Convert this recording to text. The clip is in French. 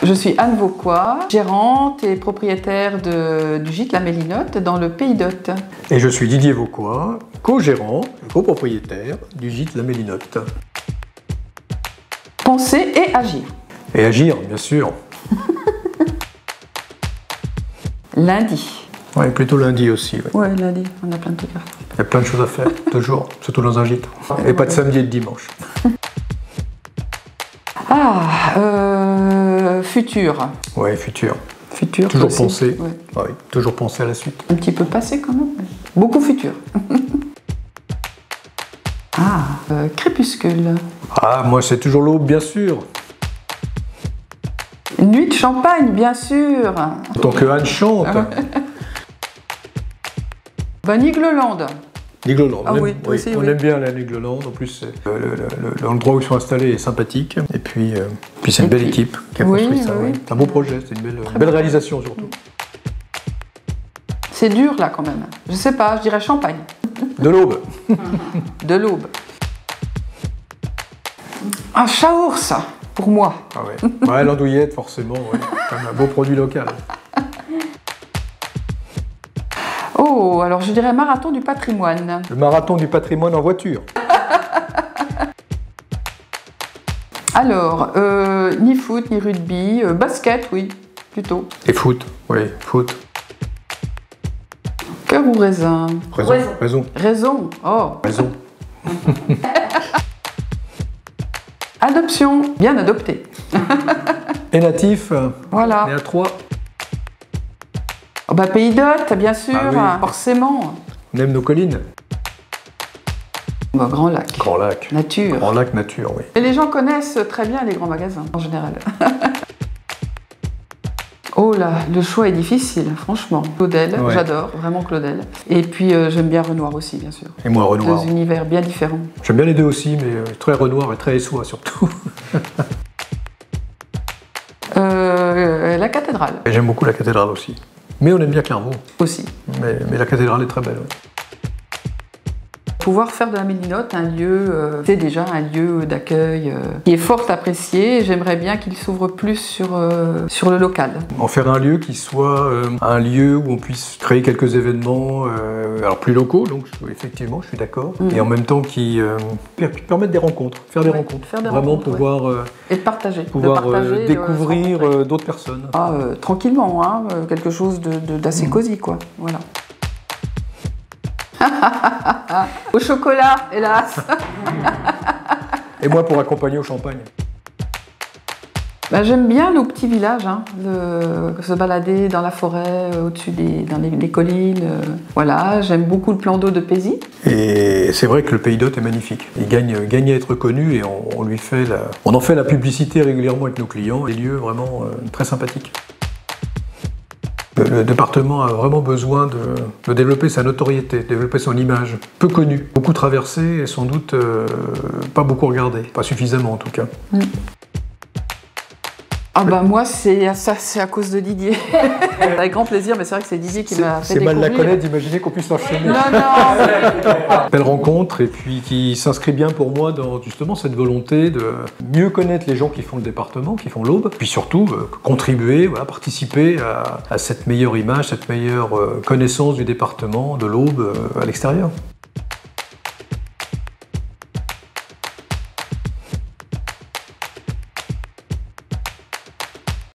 Je suis Anne Vauquois, gérante et propriétaire du gîte La Mélinotte dans le Pays d'Othe. Et je suis Didier Vauquois, co-gérant et copropriétaire du gîte La Mélinotte. Penser et agir. Et agir, bien sûr. Lundi. Oui, plutôt lundi aussi. Oui. Ouais, lundi, on a plein de trucs à faire. Il y a plein de choses à faire, toujours, surtout dans un gîte. Et pas de samedi et de dimanche. Futur. Oui, futur. Futur. Toujours aussi. penser. Ouais. Oui, toujours penser à la suite. Un petit peu passé quand même. Beaucoup futur. Crépuscule. Ah, moi c'est toujours l'aube, bien sûr. Nuit de champagne, bien sûr. Tant que Anne chante. Nigloland. Nigloland. Ah oui, aussi, on oui. aime bien la Nigloland. En plus, l'endroit où ils sont installés est sympathique. Et puis c'est une belle équipe qui a construit ça. Oui. C'est un beau projet, c'est une belle réalisation surtout. C'est dur là quand même. Je sais pas, je dirais champagne. De l'aube. De l'aube. Un chaours, pour moi. Ah ouais. Ouais, l'andouillette, forcément, ouais. Comme un beau produit local. Oh, alors je dirais marathon du patrimoine. Le marathon du patrimoine en voiture. Alors, ni foot, ni rugby, basket, oui, plutôt. Et foot, oui, foot. Cœur ou raisin? Raison. Raison, oh. Raison. Adoption, bien adopté. Et natif, Voilà. on est à 3. Oh, Pays d'Othe, bien sûr, Ah oui. forcément. On aime nos collines. Grand lac. Grand lac. Nature. Grand lac nature, oui. Et les gens connaissent très bien les grands magasins, en général. Oh là, le choix est difficile, franchement. Claudel, Ouais. j'adore, vraiment Claudel. Et puis j'aime bien Renoir aussi, bien sûr. Et moi, Renoir. Deux univers bien différents. J'aime bien les deux aussi, mais très Renoir et très Essois surtout. La cathédrale Et j'aime beaucoup la cathédrale aussi. Mais on aime bien Clairvaux. aussi. Mais la cathédrale est très belle. Ouais. Pouvoir faire de la Mélinotte un lieu, c'est déjà un lieu d'accueil qui est fort apprécié. J'aimerais bien qu'il s'ouvre plus sur le local. En faire un lieu qui soit un lieu où on puisse créer quelques événements, alors plus locaux, donc effectivement, je suis d'accord. Et en même temps qui permettent des rencontres, faire des rencontres. faire des Vraiment rencontres, pouvoir, Et de partager. pouvoir de partager, découvrir d'autres personnes. Tranquillement, hein, quelque chose d'assez cosy, quoi. Voilà. Au chocolat, hélas. Et moi pour accompagner au champagne. J'aime bien nos petits villages, hein, se balader dans la forêt, au-dessus dans les collines. Voilà, j'aime beaucoup le plan d'eau de Pézy. Et c'est vrai que le Pays d'Othe est magnifique. Il gagne à être connu et on en fait la publicité régulièrement avec nos clients. Des lieux vraiment très sympathiques. Le département a vraiment besoin de développer sa notoriété, de développer son image. Peu connue, beaucoup traversée et sans doute pas beaucoup regardée, pas suffisamment en tout cas. Moi, c'est à cause de Didier. Avec grand plaisir, mais c'est vrai que c'est Didier qui m'a fait C'est mal découvrir. la connaître d'imaginer qu'on puisse l'enchaîner. Non. Belle rencontre et puis qui s'inscrit bien pour moi dans justement cette volonté de mieux connaître les gens qui font le département, qui font l'Aube, puis surtout contribuer, participer à cette meilleure image, cette meilleure connaissance du département, de l'Aube à l'extérieur.